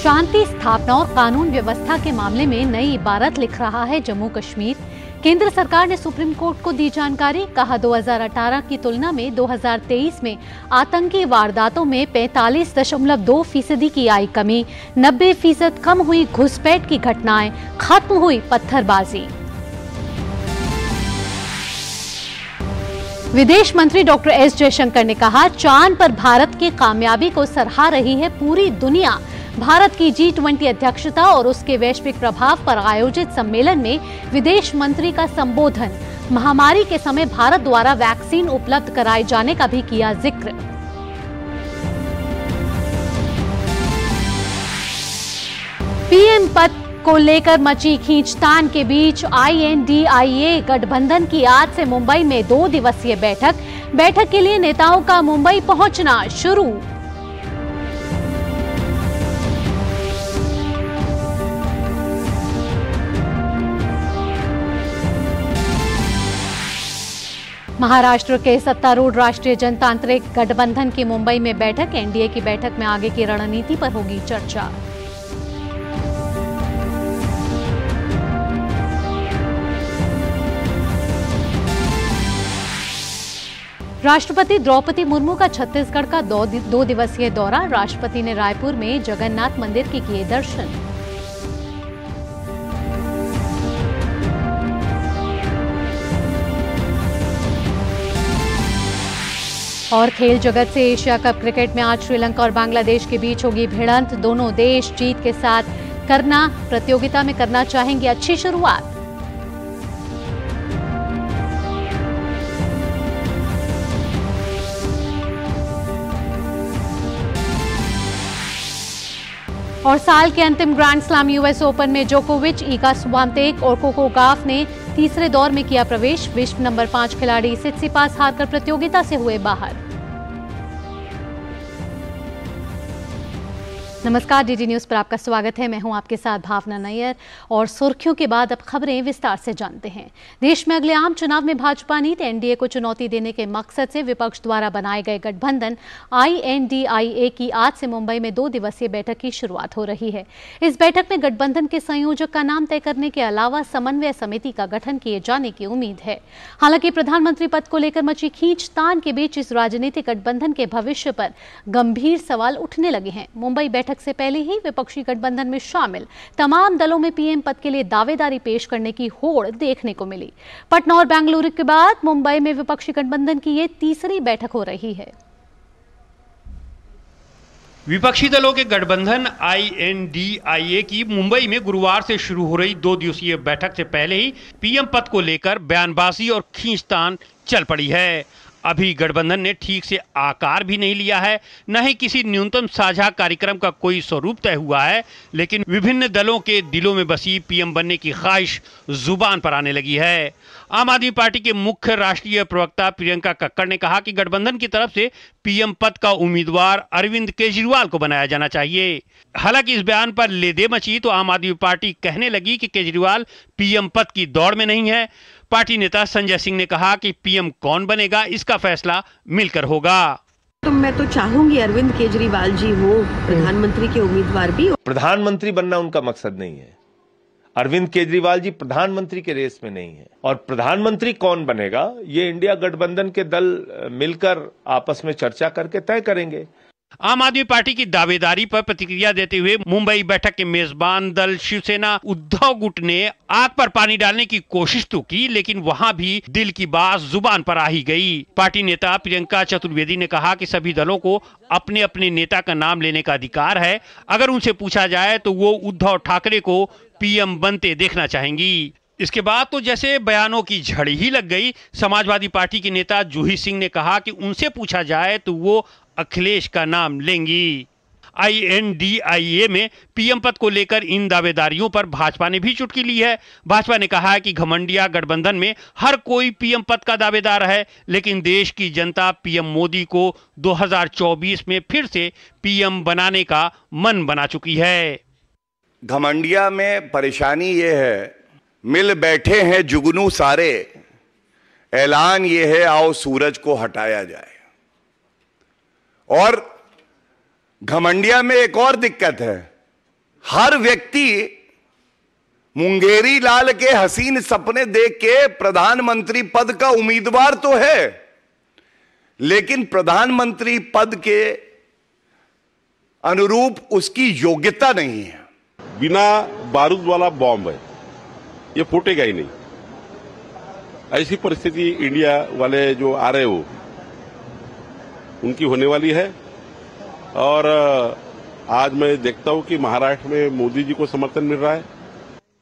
शांति स्थापना और कानून व्यवस्था के मामले में नई इबारत लिख रहा है जम्मू कश्मीर। केंद्र सरकार ने सुप्रीम कोर्ट को दी जानकारी। कहा 2018 की तुलना में 2023 में आतंकी वारदातों में 45.2% की आई कमी। 90% कम हुई घुसपैठ की घटनाएं, खत्म हुई पत्थरबाजी। विदेश मंत्री डॉक्टर एस जयशंकर ने कहा, चांद पर भारत की कामयाबी को सराहा रही है पूरी दुनिया। भारत की G20 अध्यक्षता और उसके वैश्विक प्रभाव पर आयोजित सम्मेलन में विदेश मंत्री का संबोधन। महामारी के समय भारत द्वारा वैक्सीन उपलब्ध कराए जाने का भी किया जिक्र। पीएम पद को लेकर मची खींचतान के बीच INDIA गठबंधन की आज से मुंबई में 2 दिवसीय बैठक के लिए नेताओं का मुंबई पहुंचना शुरू। महाराष्ट्र के सत्तारूढ़ राष्ट्रीय जनतांत्रिक गठबंधन की मुंबई में बैठक। एनडीए की बैठक में आगे की रणनीति पर होगी चर्चा। राष्ट्रपति द्रौपदी मुर्मू का छत्तीसगढ़ का 2 दिवसीय दौरा। राष्ट्रपति ने रायपुर में जगन्नाथ मंदिर के किए दर्शन। और खेल जगत से एशिया कप क्रिकेट में आज श्रीलंका और बांग्लादेश के बीच होगी भिड़ंत। दोनों देश जीत के साथ प्रतियोगिता में करना चाहेंगे अच्छी शुरुआत। और साल के अंतिम ग्रैंड स्लैम यूएस ओपन में जोकोविच, इगा स्वियातेक और कोको गॉफ ने तीसरे दौर में किया प्रवेश। विश्व नंबर 5 खिलाड़ी सित्सिपास हारकर प्रतियोगिता से हुए बाहर। नमस्कार, डीडी न्यूज पर आपका स्वागत है। मैं हूं आपके साथ भावना नैयर और सुर्खियों के बाद अब खबरें विस्तार से जानते हैं। देश में अगले आम चुनाव में भाजपा नीति एनडीए को चुनौती देने के मकसद से विपक्ष द्वारा बनाए गए गठबंधन INDIA की आज से मुंबई में 2 दिवसीय बैठक की शुरुआत हो रही है। इस बैठक में गठबंधन के संयोजक का नाम तय करने के अलावा समन्वय समिति का गठन किए जाने की उम्मीद है। हालांकि प्रधानमंत्री पद को लेकर मची खींचतान के बीच इस राजनीतिक गठबंधन के भविष्य पर गंभीर सवाल उठने लगे हैं। मुंबई बैठक से पहले ही विपक्षी गठबंधन में शामिल तमाम दलों में पीएम पद के लिए दावेदारी पेश करने की होड़ देखने को मिली। पटना और बेंगलुरु के बाद मुंबई में विपक्षी गठबंधन की ये तीसरी बैठक हो रही है। विपक्षी दलों के गठबंधन INDIA की मुंबई में गुरुवार से शुरू हो रही 2 दिवसीय बैठक से पहले ही पीएम पद को लेकर बयानबाजी और खींचतान चल पड़ी है। अभी गठबंधन ने ठीक से आकार भी नहीं लिया है, न ही किसी न्यूनतम साझा कार्यक्रम का कोई स्वरूप तय हुआ है, लेकिन विभिन्न दलों के दिलों में बसी पीएम बनने की ख्वाहिश जुबान पर आने लगी है। आम आदमी पार्टी के मुख्य राष्ट्रीय प्रवक्ता प्रियंका कक्कड़ ने कहा कि गठबंधन की तरफ से पीएम पद का उम्मीदवार अरविंद केजरीवाल को बनाया जाना चाहिए। हालांकि इस बयान पर लेदे मची तो आम आदमी पार्टी कहने लगी कि केजरीवाल पीएम पद की दौड़ में नहीं है। पार्टी नेता संजय सिंह ने कहा कि पीएम कौन बनेगा इसका फैसला मिलकर होगा। तो मैं तो चाहूंगी अरविंद केजरीवाल जी हो प्रधानमंत्री के उम्मीदवार भी। प्रधानमंत्री बनना उनका मकसद नहीं है। अरविंद केजरीवाल जी प्रधानमंत्री के रेस में नहीं है। और प्रधानमंत्री कौन बनेगा ये इंडिया गठबंधन के दल मिलकर आपस में चर्चा करके तय करेंगे। आम आदमी पार्टी की दावेदारी पर प्रतिक्रिया देते हुए मुंबई बैठक के मेजबान दल शिवसेना उद्धव गुट ने आग पर पानी डालने की कोशिश तो की, लेकिन वहां भी दिल की बात जुबान पर आ ही गई। पार्टी नेता प्रियंका चतुर्वेदी ने कहा कि सभी दलों को अपने अपने नेता का नाम लेने का अधिकार है। अगर उनसे पूछा जाए तो वो उद्धव ठाकरे को पीएम बनते देखना चाहेंगी। इसके बाद तो जैसे बयानों की झड़ी ही लग गई। समाजवादी पार्टी के नेता जूही सिंह ने कहा कि उनसे पूछा जाए तो वो अखिलेश का नाम लेंगी। INDIA में पीएम पद को लेकर इन दावेदारियों पर भाजपा ने भी चुटकी ली है। भाजपा ने कहा है कि घमंडिया गठबंधन में हर कोई पीएम पद का दावेदार है, लेकिन देश की जनता पीएम मोदी को 2024 में फिर से पीएम बनाने का मन बना चुकी है। घमंडिया में परेशानी ये है, मिल बैठे हैं जुगनू सारे, ऐलान ये है आओ सूरज को हटाया जाए। और घमंडिया में एक और दिक्कत है, हर व्यक्ति मुंगेरी लाल के हसीन सपने देख के प्रधानमंत्री पद का उम्मीदवार तो है, लेकिन प्रधानमंत्री पद के अनुरूप उसकी योग्यता नहीं है। बिना बारूद वाला बॉम्ब है, ये फूटेगा ही नहीं। ऐसी परिस्थिति इंडिया वाले जो आ रहे हो उनकी होने वाली है। और आज मैं देखता हूं कि महाराष्ट्र में मोदी जी को समर्थन मिल रहा है।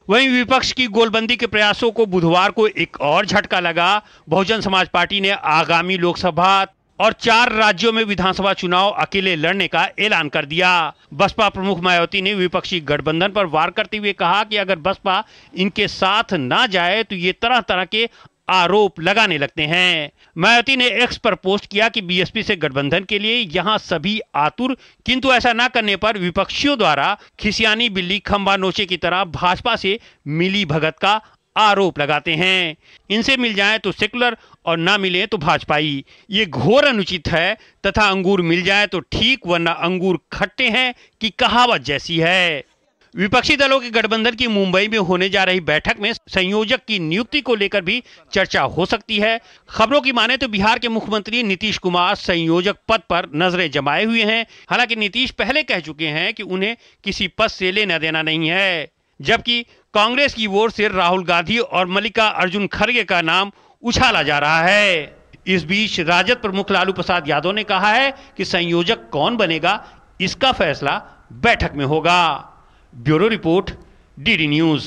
वहीं विपक्ष की गोलबंदी के प्रयासों को बुधवार को एक और झटका लगा। बहुजन समाज पार्टी ने आगामी लोकसभा और 4 राज्यों में विधानसभा चुनाव अकेले लड़ने का ऐलान कर दिया। बसपा प्रमुख मायावती ने विपक्षी गठबंधन पर वार करते हुए कहा कि अगर बसपा इनके साथ ना जाए तो ये तरह तरह के आरोप लगाने लगते हैं। मायावती ने एक्स पर पोस्ट किया कि बीएसपी से गठबंधन के लिए यहां सभी आतुर, किंतु ऐसा न करने पर विपक्षियों द्वारा खिसियानी बिल्ली खंबा नोचे की तरह भाजपा से मिली भगत का आरोप लगाते हैं। इनसे मिल जाए तो सेकुलर और ना मिले तो भाजपाई। ये घोर अनुचित है तथा अंगूर मिल जाए तो ठीक वरना अंगूर खट्टे हैं की कहावत जैसी है। विपक्षी दलों के गठबंधन की मुंबई में होने जा रही बैठक में संयोजक की नियुक्ति को लेकर भी चर्चा हो सकती है। खबरों की माने तो बिहार के मुख्यमंत्री नीतीश कुमार संयोजक पद पर नजरें जमाए हुए हैं। हालांकि नीतीश पहले कह चुके हैं कि उन्हें किसी पद से लेना देना नहीं है, जबकि कांग्रेस की ओर से राहुल गांधी और मल्लिका अर्जुन खड़गे का नाम उछाला जा रहा है। इस बीच राजद प्रमुख लालू प्रसाद यादव ने कहा है कि संयोजक कौन बनेगा इसका फैसला बैठक में होगा। Bureau report, DD news.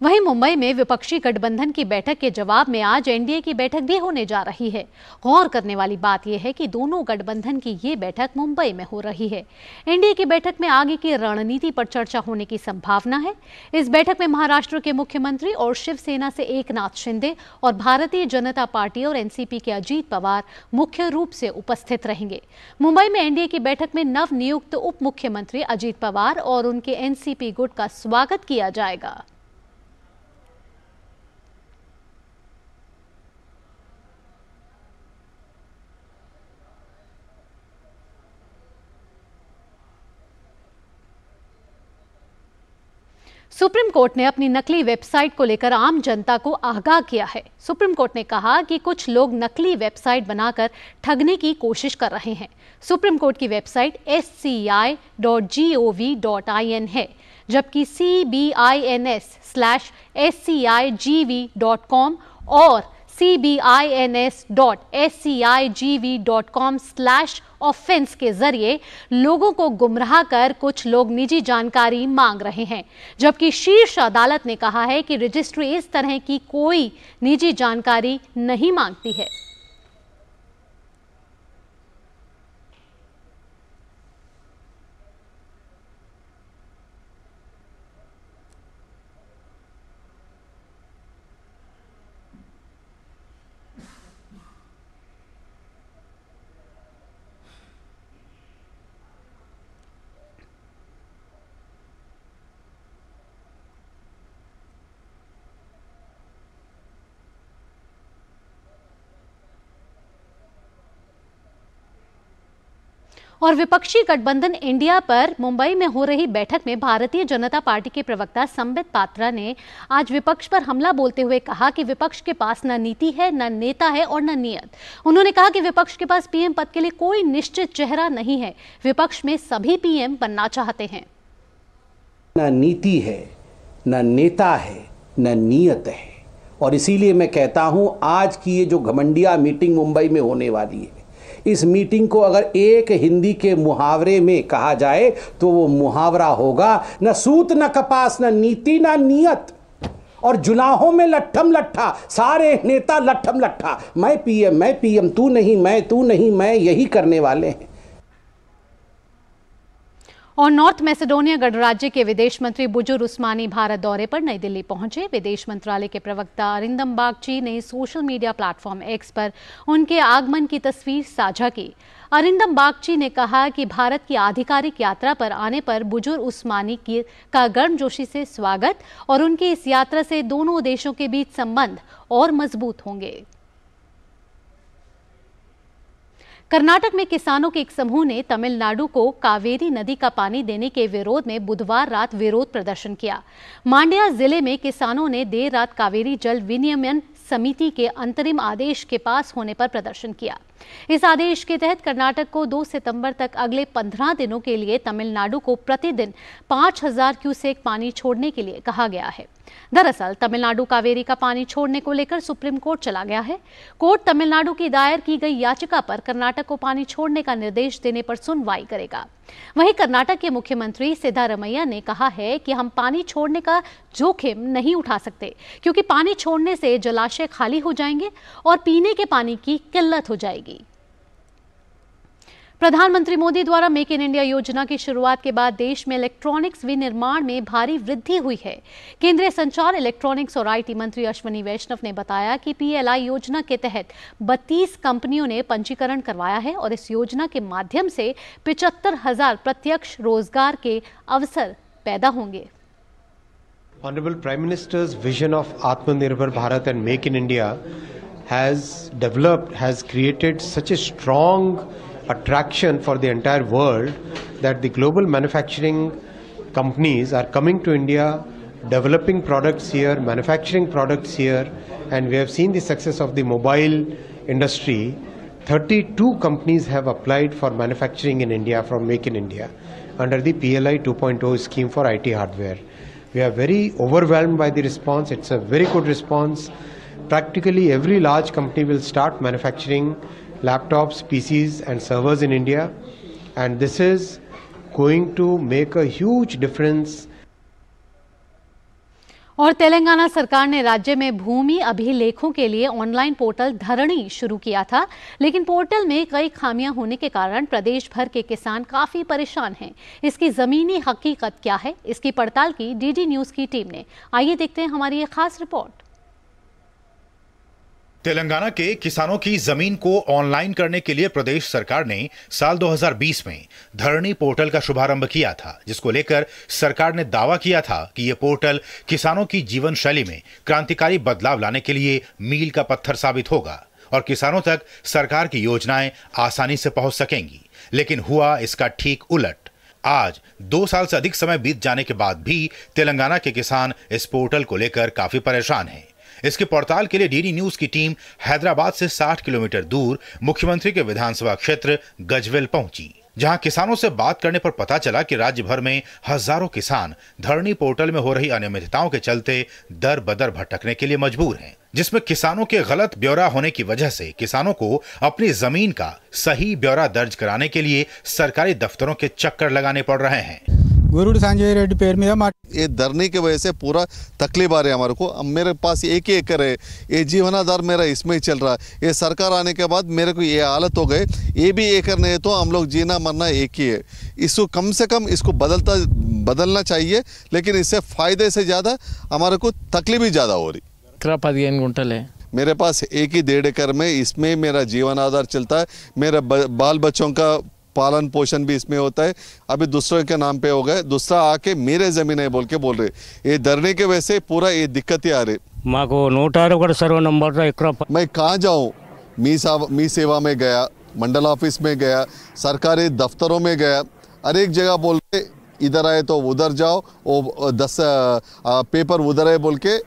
वहीं मुंबई में विपक्षी गठबंधन की बैठक के जवाब में आज एनडीए की बैठक भी होने जा रही है। गौर करने वाली बात यह है कि दोनों गठबंधन की ये बैठक मुंबई में हो रही है। एनडीए की बैठक में आगे की रणनीति पर चर्चा होने की संभावना है। इस बैठक में महाराष्ट्र के मुख्यमंत्री और शिवसेना से एकनाथ शिंदे और भारतीय जनता पार्टी और एनसीपी के अजीत पवार मुख्य रूप से उपस्थित रहेंगे। मुंबई में एनडीए की बैठक में नव नियुक्त उप मुख्यमंत्री अजीत पवार और उनके एनसीपी गुट का स्वागत किया जाएगा। सुप्रीम कोर्ट ने अपनी नकली वेबसाइट को लेकर आम जनता को आगाह किया है। सुप्रीम कोर्ट ने कहा कि कुछ लोग नकली वेबसाइट बनाकर ठगने की कोशिश कर रहे हैं। सुप्रीम कोर्ट की वेबसाइट sci.gov.in है, जबकि cbins/scigv.com और cbins.scigv.com/offense के जरिए लोगों को गुमराह कर कुछ लोग निजी जानकारी मांग रहे हैं, जबकि शीर्ष अदालत ने कहा है कि रजिस्ट्री इस तरह की कोई निजी जानकारी नहीं मांगती है। और विपक्षी गठबंधन इंडिया पर मुंबई में हो रही बैठक में भारतीय जनता पार्टी के प्रवक्ता संबित पात्रा ने आज विपक्ष पर हमला बोलते हुए कहा कि विपक्ष के पास न नीति है, न नेता है और न नियत। उन्होंने कहा कि विपक्ष के पास पीएम पद के लिए कोई निश्चित चेहरा नहीं है। विपक्ष में सभी पीएम बनना चाहते हैं। न नीति है, न नेता है, न नियत है। और इसीलिए मैं कहता हूं आज की ये जो घमंडिया मीटिंग मुंबई में होने वाली है, इस मीटिंग को अगर एक हिंदी के मुहावरे में कहा जाए तो वो मुहावरा होगा न सूत न कपास, न नीति न नियत। और जुलाहों में लट्ठम लट्ठा, सारे नेता लट्ठम लट्ठा, मैं पीएम, तू नहीं मैं, यही करने वाले हैं। और नॉर्थ मैसेडोनिया गणराज्य के विदेश मंत्री बुजुर उस्मानी भारत दौरे पर नई दिल्ली पहुंचे। विदेश मंत्रालय के प्रवक्ता अरिंदम बागची ने सोशल मीडिया प्लेटफॉर्म एक्स पर उनके आगमन की तस्वीर साझा की। अरिंदम बागची ने कहा कि भारत की आधिकारिक यात्रा पर आने पर बुजुर उस्मानी का गर्मजोशी से स्वागत और उनकी इस यात्रा से दोनों देशों के बीच संबंध और मजबूत होंगे। कर्नाटक में किसानों के एक समूह ने तमिलनाडु को कावेरी नदी का पानी देने के विरोध में बुधवार रात विरोध प्रदर्शन किया। मांड्या जिले में किसानों ने देर रात कावेरी जल विनियमन समिति के अंतरिम आदेश के पास होने पर प्रदर्शन किया। इस आदेश के तहत कर्नाटक को 2 सितंबर तक अगले 15 दिनों के लिए तमिलनाडु को प्रतिदिन 5000 क्यूसेक पानी छोड़ने के लिए कहा गया है। दरअसल तमिलनाडु कावेरी का पानी छोड़ने को लेकर सुप्रीम कोर्ट चला गया है। कोर्ट तमिलनाडु की दायर की गई याचिका पर कर्नाटक को पानी छोड़ने का निर्देश देने पर सुनवाई करेगा। वहीं कर्नाटक के मुख्यमंत्री सिद्धारमैया ने कहा है कि हम पानी छोड़ने का जोखिम नहीं उठा सकते, क्योंकि पानी छोड़ने से जलाशय खाली हो जाएंगे और पीने के पानी की किल्लत हो जाएगी। प्रधानमंत्री मोदी द्वारा मेक इन इंडिया योजना की शुरुआत के बाद देश में इलेक्ट्रॉनिक्स विनिर्माण में भारी वृद्धि हुई है। केंद्रीय संचार, इलेक्ट्रॉनिक्स और आईटी मंत्री अश्विनी वैष्णव ने बताया कि पीएलआई योजना के तहत 32 कंपनियों ने पंजीकरण करवाया है और इस योजना के माध्यम से 75,000 प्रत्यक्ष रोजगार के अवसर पैदा होंगे। Honorable Prime Minister's vision of Atmanirbhar Bharat and Make in India has created such a strong attraction for the entire world that the global manufacturing companies are coming to India, developing products here, manufacturing products here, and we have seen the success of the mobile industry. 32 companies have applied for manufacturing in India from Make in India under the PLI 2.0 scheme for IT hardware. We are very overwhelmed by the response. It's a very good response. Practically every large company will start manufacturing laptops, PCs and servers in India, and this is going to make a huge difference. और तेलंगाना सरकार ने राज्य में भूमि अभिलेखों के लिए online portal धरणी शुरू किया था, लेकिन पोर्टल में कई खामियां होने के कारण प्रदेश भर के किसान काफी परेशान हैं। इसकी जमीनी हकीकत क्या है, इसकी पड़ताल की डीडी न्यूज की टीम ने। आइए देखते हैं हमारी ये खास रिपोर्ट। तेलंगाना के किसानों की जमीन को ऑनलाइन करने के लिए प्रदेश सरकार ने साल 2020 में धरणी पोर्टल का शुभारंभ किया था, जिसको लेकर सरकार ने दावा किया था कि यह पोर्टल किसानों की जीवन शैली में क्रांतिकारी बदलाव लाने के लिए मील का पत्थर साबित होगा और किसानों तक सरकार की योजनाएं आसानी से पहुंच सकेंगी। लेकिन हुआ इसका ठीक उलट। आज 2 साल से अधिक समय बीत जाने के बाद भी तेलंगाना के किसान इस पोर्टल को लेकर काफी परेशान हैं। इसकी पड़ताल के लिए डीडी न्यूज की टीम हैदराबाद से 60 किलोमीटर दूर मुख्यमंत्री के विधानसभा क्षेत्र गजवेल पहुंची, जहां किसानों से बात करने पर पता चला कि राज्य भर में हजारों किसान धरणी पोर्टल में हो रही अनियमितताओं के चलते दर बदर भटकने के लिए मजबूर हैं, जिसमें किसानों के गलत ब्यौरा होने की वजह से किसानों को अपनी जमीन का सही ब्यौरा दर्ज कराने के लिए सरकारी दफ्तरों के चक्कर लगाने पड़ रहे हैं। गुरुड़ संजय रेड्डी पेड़ में ये धरनी की वजह से पूरा तकलीफ आ रही है हमारे को। अब मेरे पास 1 ही एकड़ है, ये जीवनाधार मेरा इसमें ही चल रहा है। ये सरकार आने के बाद मेरे को ये हालत हो गए, ये भी एकड़ नहीं है तो हम लोग जीना मरना एक ही है। इसको कम से कम इसको बदलना चाहिए, लेकिन इससे फायदे से ज़्यादा हमारे को तकलीफ ही ज़्यादा हो रही। 15 गुंटल है मेरे पास, 1.5 एकड़ में इसमें मेरा जीवनाधार चलता है। मेरा बाल बच्चों का पालन पोषण भी इसमें होता है। अभी दूसरों के नाम पे हो गए, दूसरा आके मेरे जमीन है बोल के बोल रहे। ये धरने के वजह से पूरा ये दिक्कत ही आ रही। सर्व नंबर मैं कहाँ जाऊँ? मी सेवा में गया, मंडल ऑफिस में गया, सरकारी दफ्तरों में गया, हर एक जगह बोल रहे इधर आए तो उधर जाओ, वो 10 पेपर उधर है बोल के,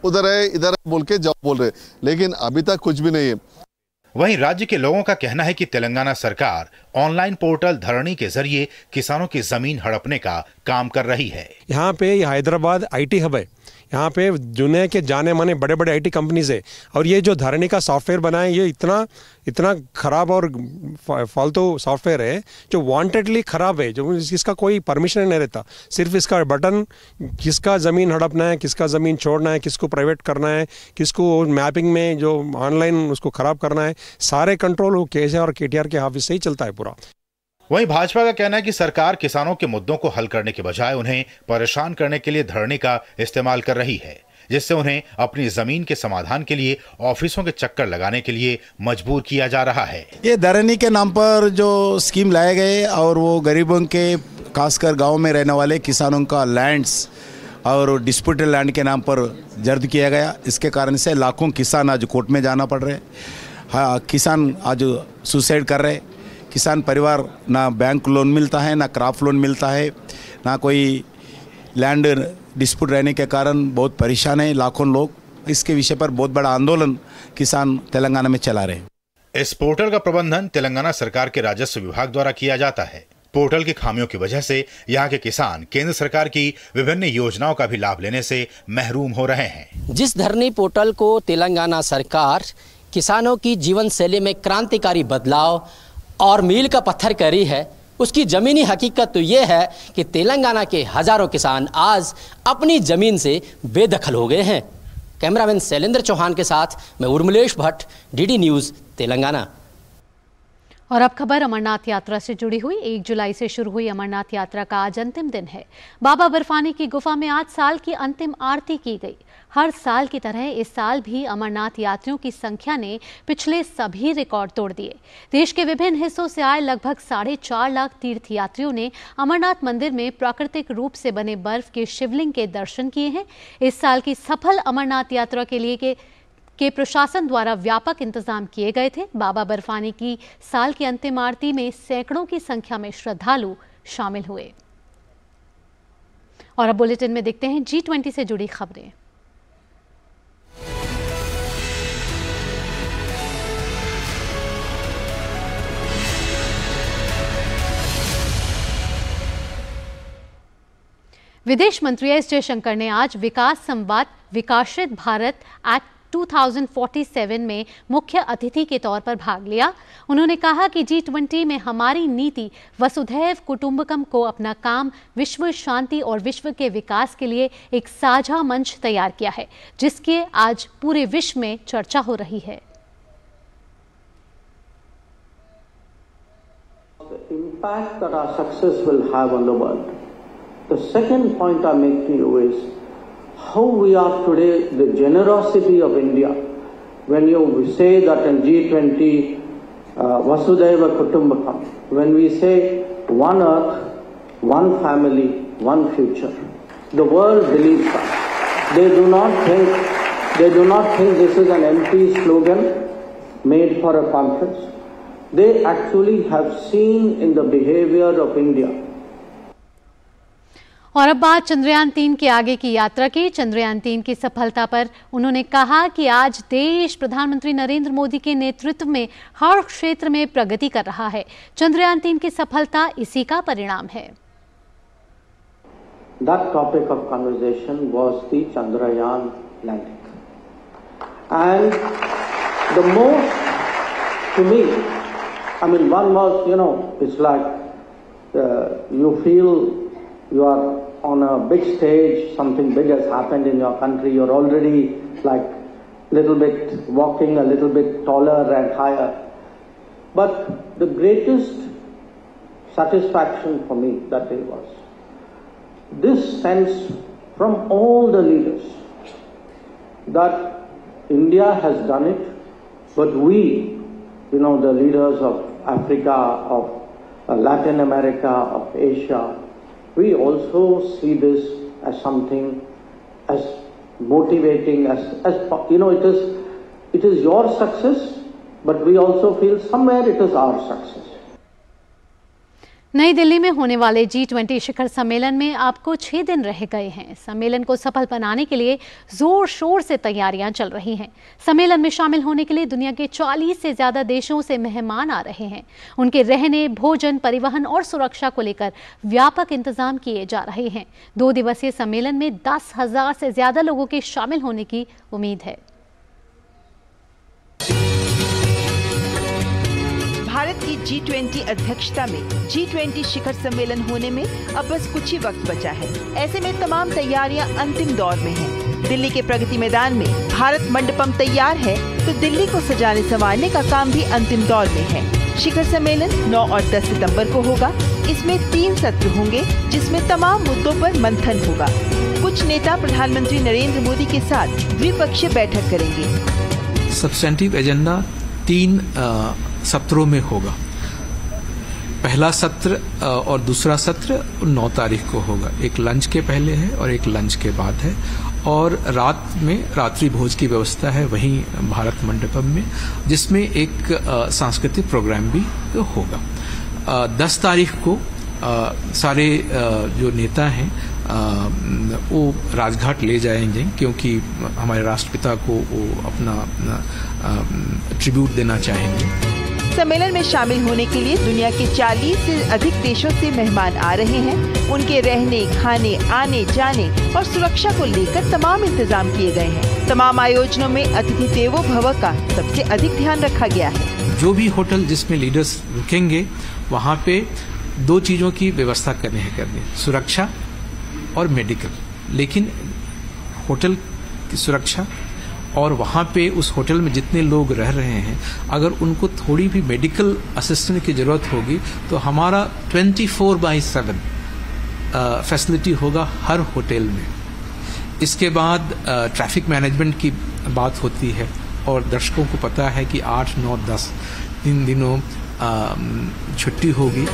उधर है इधर है बोल के जाओ बोल रहे, लेकिन अभी तक कुछ भी नहीं है। वहीं राज्य के लोगों का कहना है कि तेलंगाना सरकार ऑनलाइन पोर्टल धरणी के जरिए किसानों की जमीन हड़पने का काम कर रही है। यहाँ पे हैदराबाद आईटी हब है, यहाँ पे दुनिया के जाने माने बड़े बड़े आईटी कंपनीज है, और ये जो धरणी का सॉफ्टवेयर बना है ये इतना खराब और फालतू सॉफ्टवेयर है जो वांटेडली खराब है, जो इसका कोई परमिशन नहीं रहता। सिर्फ इसका बटन, किसका ज़मीन हड़पना है, किसका ज़मीन छोड़ना है, किसको प्राइवेट करना है, किसको मैपिंग में जो ऑनलाइन उसको ख़राब करना है, सारे कंट्रोल वो केसीआर और केटीआर के ऑफिस से ही चलता है पूरा। वहीं भाजपा का कहना है कि सरकार किसानों के मुद्दों को हल करने के बजाय उन्हें परेशान करने के लिए धरणी का इस्तेमाल कर रही है, जिससे उन्हें अपनी जमीन के समाधान के लिए ऑफिसों के चक्कर लगाने के लिए मजबूर किया जा रहा है। ये धरनी के नाम पर जो स्कीम लाए गए और वो गरीबों के, खासकर गाँव में रहने वाले किसानों का लैंड्स और डिस्प्यूटेड लैंड के नाम पर जब्त किया गया। इसके कारण से लाखों किसान आज कोर्ट में जाना पड़ रहे हैं। हाँ, किसान आज सुसाइड कर रहे, किसान परिवार ना बैंक लोन मिलता है, ना क्रॉप लोन मिलता है, ना कोई लैंड डिस्प्यूट रहने के कारण बहुत परेशान है लाखों लोग। इसके विषय पर बहुत बड़ा आंदोलन किसान तेलंगाना में चला रहे हैं। इस पोर्टल का प्रबंधन तेलंगाना सरकार के राजस्व विभाग द्वारा किया जाता है। पोर्टल की खामियों की वजह से यहाँ के किसान केंद्र सरकार की विभिन्न योजनाओं का भी लाभ लेने से महरूम हो रहे हैं। जिस धरनी पोर्टल को तेलंगाना सरकार किसानों की जीवन शैली में क्रांतिकारी बदलाव और मील का पत्थर करी है, उसकी ज़मीनी हकीकत तो ये है कि तेलंगाना के हजारों किसान आज अपनी ज़मीन से बेदखल हो गए हैं। कैमरामैन शैलेंद्र चौहान के साथ मैं उर्मिलेश भट्ट, डीडी न्यूज़ तेलंगाना। और अब खबर अमरनाथ यात्रा से जुड़ी हुई। 1 जुलाई से शुरू हुई अमरनाथ यात्रा का आज अंतिम दिन है। बाबा बर्फानी की गुफा में आज साल की अंतिम आरती की गई। हर साल की तरह इस साल भी अमरनाथ यात्रियों की संख्या ने पिछले सभी रिकॉर्ड तोड़ दिए। देश के विभिन्न हिस्सों से आए लगभग 4.5 लाख तीर्थ यात्रियों ने अमरनाथ मंदिर में प्राकृतिक रूप से बने बर्फ के शिवलिंग के दर्शन किए हैं। इस साल की सफल अमरनाथ यात्रा के लिए के प्रशासन द्वारा व्यापक इंतजाम किए गए थे। बाबा बर्फानी की साल की अंतिम आरती में सैकड़ों की संख्या में श्रद्धालु शामिल हुए। और अब बुलेटिन में देखते हैं G20 से जुड़ी खबरें। विदेश मंत्री एस जयशंकर ने आज विकास संवाद विकासित भारत एक्ट 2047 में मुख्य अतिथि के तौर पर भाग लिया। उन्होंने कहा कि G20 में हमारी नीति वसुधैव कुटुंबकम को अपना काम विश्व शांति और विश्व के विकास के लिए एक साझा मंच तैयार किया है, जिसकी आज पूरे विश्व में चर्चा हो रही है। The impact that our success will have on the world. The second point I'm making you is how we are today, the generosity of India. When you say that in G20, Vasudhaiva Kutumbakam, when we say one earth, one family, one future, the world believes that. They do not think this is an empty slogan made for a conference. They actually have seen in the behavior of India. और अब बात चंद्रयान 3 के आगे की यात्रा की। चंद्रयान 3 की सफलता पर उन्होंने कहा कि आज देश प्रधानमंत्री नरेंद्र मोदी के नेतृत्व में हर क्षेत्र में प्रगति कर रहा है। चंद्रयान 3 की सफलता इसी का परिणाम है। That topic of conversation was the Chandrayaan landing, and the most, to me, I mean, one was, it's like you feel you are on a big stage, something big has happened in your country, you're already like little bit walking a little bit taller and higher. But the greatest satisfaction for me that day was this sense from all the leaders that India has done it, but we, the leaders of Africa, of Latin America, of Asia, we also see this as something as motivating, as it is your success, but we also feel somewhere it is our success. नई दिल्ली में होने वाले G20 शिखर सम्मेलन में आपको 6 दिन रह गए हैं। सम्मेलन को सफल बनाने के लिए जोर शोर से तैयारियां चल रही हैं। सम्मेलन में शामिल होने के लिए दुनिया के 40 से ज्यादा देशों से मेहमान आ रहे हैं। उनके रहने, भोजन, परिवहन और सुरक्षा को लेकर व्यापक इंतजाम किए जा रहे हैं। 2 दिवसीय सम्मेलन में 10,000 से ज्यादा लोगों के शामिल होने की उम्मीद है। भारत की G20 अध्यक्षता में G20 शिखर सम्मेलन होने में अब बस कुछ ही वक्त बचा है। ऐसे में तमाम तैयारियां अंतिम दौर में हैं। दिल्ली के प्रगति मैदान में भारत मंडपम तैयार है, तो दिल्ली को सजाने संवारने का काम भी अंतिम दौर में है। शिखर सम्मेलन 9 और 10 सितंबर को होगा। इसमें 3 सत्र होंगे, जिसमें तमाम मुद्दों पर मंथन होगा। कुछ नेता प्रधानमंत्री नरेंद्र मोदी के साथ द्विपक्षीय बैठक करेंगे। सब्सटेंटिव एजेंडा 3 सत्रों में होगा। पहला सत्र और दूसरा सत्र 9 तारीख को होगा। एक लंच के पहले है और एक लंच के बाद है। और रात में रात्रि भोज की व्यवस्था है वहीं भारत मंडपम में, जिसमें एक सांस्कृतिक प्रोग्राम भी होगा। 10 तारीख को सारे जो नेता हैं वो राजघाट ले जाएंगे, क्योंकि हमारे राष्ट्रपिता को वो अपना ट्रिब्यूट देना चाहेंगे। सम्मेलन में शामिल होने के लिए दुनिया के 40 से अधिक देशों से मेहमान आ रहे हैं। उनके रहने, खाने, आने जाने और सुरक्षा को लेकर तमाम इंतजाम किए गए हैं। तमाम आयोजनों में अतिथि देवो भव का सबसे अधिक ध्यान रखा गया है। जो भी होटल जिसमें लीडर्स रुकेंगे वहाँ पे 2 चीजों की व्यवस्था करनी है, सुरक्षा और मेडिकल। लेकिन होटल की सुरक्षा और वहाँ पे उस होटल में जितने लोग रह रहे हैं, अगर उनको थोड़ी भी मेडिकल असिस्टेंस की जरूरत होगी तो हमारा 24/7 फैसिलिटी होगा हर होटल में। इसके बाद ट्रैफिक मैनेजमेंट की बात होती है और दर्शकों को पता है कि 8, 9, 10 3 दिनों छुट्टी होगी।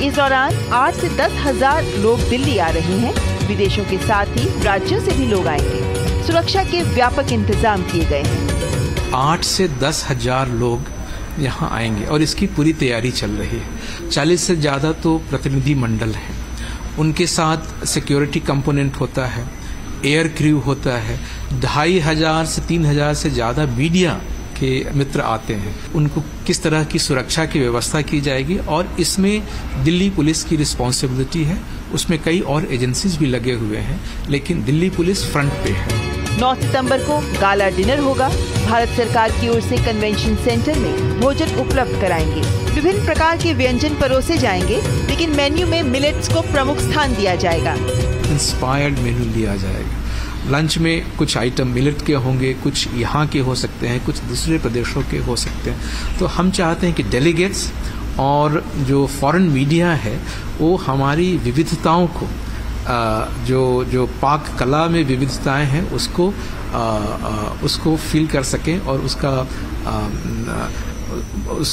इस दौरान 8 से 10 हजार लोग दिल्ली आ रहे हैं। विदेशों के साथ ही राज्यों से भी लोग आएंगे। सुरक्षा के व्यापक इंतजाम किए गए हैं। 8 से 10 हजार लोग यहाँ आएंगे और इसकी पूरी तैयारी चल रही है। 40 से ज्यादा तो प्रतिनिधि मंडल है, उनके साथ सिक्योरिटी कंपोनेंट होता है, एयर क्रू होता है, 2500 से 3000 से ज्यादा मीडिया के मित्र आते हैं। उनको किस तरह की सुरक्षा की व्यवस्था की जाएगी और इसमें दिल्ली पुलिस की रिस्पॉन्सिबिलिटी है। उसमें कई और एजेंसीज भी लगे हुए हैं, लेकिन दिल्ली पुलिस फ्रंट पे है। 9 सितंबर को गाला डिनर होगा। भारत सरकार की ओर से कन्वेंशन सेंटर में भोजन उपलब्ध कराएंगे। विभिन्न प्रकार के व्यंजन परोसे जाएंगे, लेकिन मेन्यू में मिलेट्स को प्रमुख स्थान दिया जाएगा। इंस्पायर्ड मेन्यू लिया जाएगा। लंच में कुछ आइटम मिलेट के होंगे, कुछ यहाँ के हो सकते हैं, कुछ दूसरे प्रदेशों के हो सकते हैं। तो हम चाहते हैं कि डेलीगेट्स और जो फॉरेन मीडिया है वो हमारी विविधताओं को, जो पाक कला में विविधताएं हैं उसको फील कर सकें और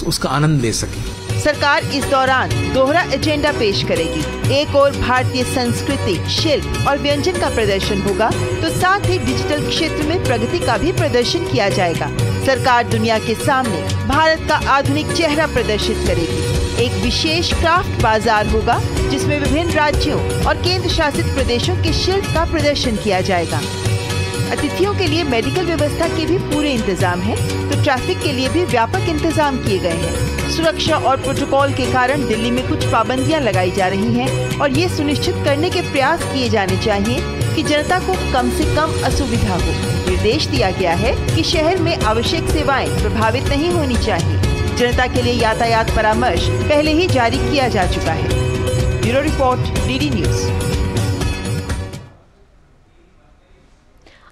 उसका आनंद ले सकें। सरकार इस दौरान दोहरा एजेंडा पेश करेगी। एक और भारतीय संस्कृति, शिल्प और व्यंजन का प्रदर्शन होगा, तो साथ ही डिजिटल क्षेत्र में प्रगति का भी प्रदर्शन किया जाएगा। सरकार दुनिया के सामने भारत का आधुनिक चेहरा प्रदर्शित करेगी। एक विशेष क्राफ्ट बाजार होगा, जिसमें विभिन्न राज्यों और केंद्र शासित प्रदेशों के शिल्प का प्रदर्शन किया जाएगा। अतिथियों के लिए मेडिकल व्यवस्था के भी पूरे इंतजाम हैं, तो ट्रैफिक के लिए भी व्यापक इंतजाम किए गए हैं। सुरक्षा और प्रोटोकॉल के कारण दिल्ली में कुछ पाबंदियां लगाई जा रही हैं और ये सुनिश्चित करने के प्रयास किए जाने चाहिए कि जनता को कम से कम असुविधा हो। निर्देश दिया गया है कि शहर में आवश्यक सेवाएं प्रभावित नहीं होनी चाहिए। जनता के लिए यातायात परामर्श पहले ही जारी किया जा चुका है। Bureau report, DD news.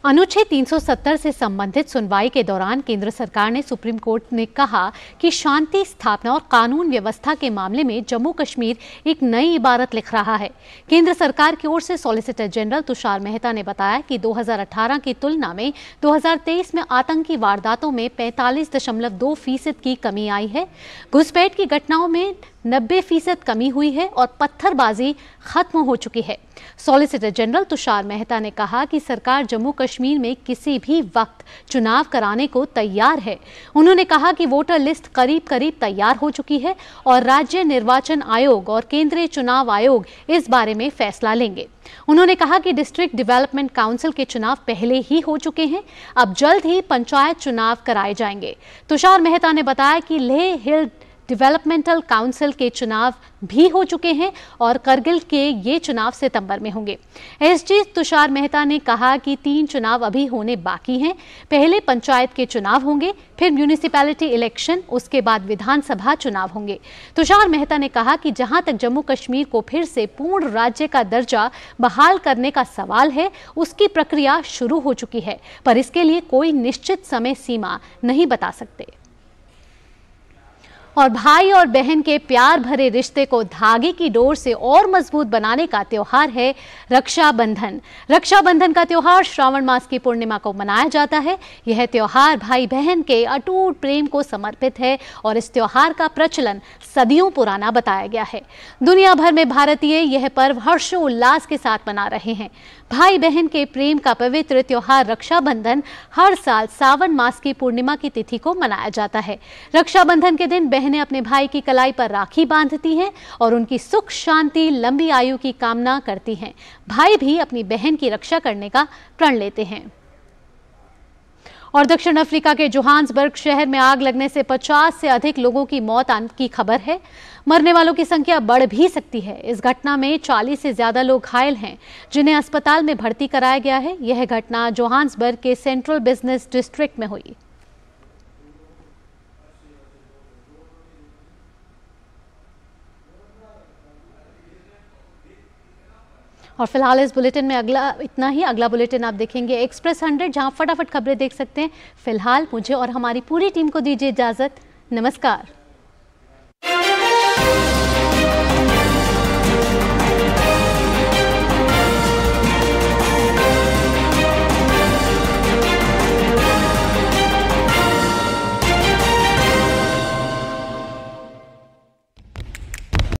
अनुच्छेद 370 से संबंधित सुनवाई के दौरान केंद्र सरकार ने सुप्रीम कोर्ट ने कहा कि शांति स्थापना और कानून व्यवस्था के मामले में जम्मू कश्मीर एक नई इबारत लिख रहा है। केंद्र सरकार की ओर से सॉलिसिटर जनरल तुषार मेहता ने बताया कि 2018 की तुलना में 2023 में आतंकी वारदातों में 45.2% की कमी आई है। घुसपैठ की घटनाओं में 90% कमी हुई है और पत्थरबाजी खत्म हो चुकी है। सॉलिसिटर जनरल तुषार मेहता ने कहा कि सरकार जम्मू कश्मीर में किसी भी वक्त चुनाव कराने को तैयार है। उन्होंने कहा कि वोटर लिस्ट करीब करीब तैयार हो चुकी है और राज्य निर्वाचन आयोग और केंद्रीय चुनाव आयोग इस बारे में फैसला लेंगे। उन्होंने कहा कि डिस्ट्रिक्ट डेवलपमेंट काउंसिल के चुनाव पहले ही हो चुके हैं, अब जल्द ही पंचायत चुनाव कराए जाएंगे। तुषार मेहता ने बताया कि लेह हिल डेवलपमेंटल काउंसिल के चुनाव भी हो चुके हैं और करगिल के ये चुनाव सितंबर में होंगे। एसजी तुषार मेहता ने कहा कि 3 चुनाव अभी होने बाकी हैं। पहले पंचायत के चुनाव होंगे, फिर म्यूनिसिपैलिटी इलेक्शन, उसके बाद विधानसभा चुनाव होंगे। तुषार मेहता ने कहा कि जहां तक जम्मू कश्मीर को फिर से पूर्ण राज्य का दर्जा बहाल करने का सवाल है, उसकी प्रक्रिया शुरू हो चुकी है, पर इसके लिए कोई निश्चित समय सीमा नहीं बता सकते। और भाई और बहन के प्यार भरे रिश्ते को धागे की डोर से और मजबूत बनाने का त्योहार है रक्षाबंधन। रक्षाबंधन का त्योहार श्रावण मास की पूर्णिमा को मनाया जाता है। यह त्योहार भाई बहन के अटूट प्रेम को समर्पित है और इस त्योहार का प्रचलन सदियों पुराना बताया गया है। दुनिया भर में भारतीय यह पर्व हर्षोल्लास के साथ मना रहे हैं। भाई बहन के प्रेम का पवित्र त्योहार रक्षाबंधन हर साल सावन मास की पूर्णिमा की तिथि को मनाया जाता है। रक्षाबंधन के दिन बहनें अपने भाई की कलाई पर राखी बांधती हैं और उनकी सुख शांति लंबी आयु की कामना करती हैं। भाई भी अपनी बहन की रक्षा करने का प्रण लेते हैं। और दक्षिण अफ्रीका के जोहान्सबर्ग शहर में आग लगने से 50 से अधिक लोगों की मौत आने की खबर है। मरने वालों की संख्या बढ़ भी सकती है। इस घटना में 40 से ज्यादा लोग घायल हैं, जिन्हें अस्पताल में भर्ती कराया गया है। यह घटना जोहान्सबर्ग के सेंट्रल बिजनेस डिस्ट्रिक्ट में हुई। और फिलहाल इस बुलेटिन में इतना ही। अगला बुलेटिन आप देखेंगे एक्सप्रेस 100, जहां फटाफट खबरें देख सकते हैं। फिलहाल मुझे और हमारी पूरी टीम को दीजिए इजाजत। नमस्कार।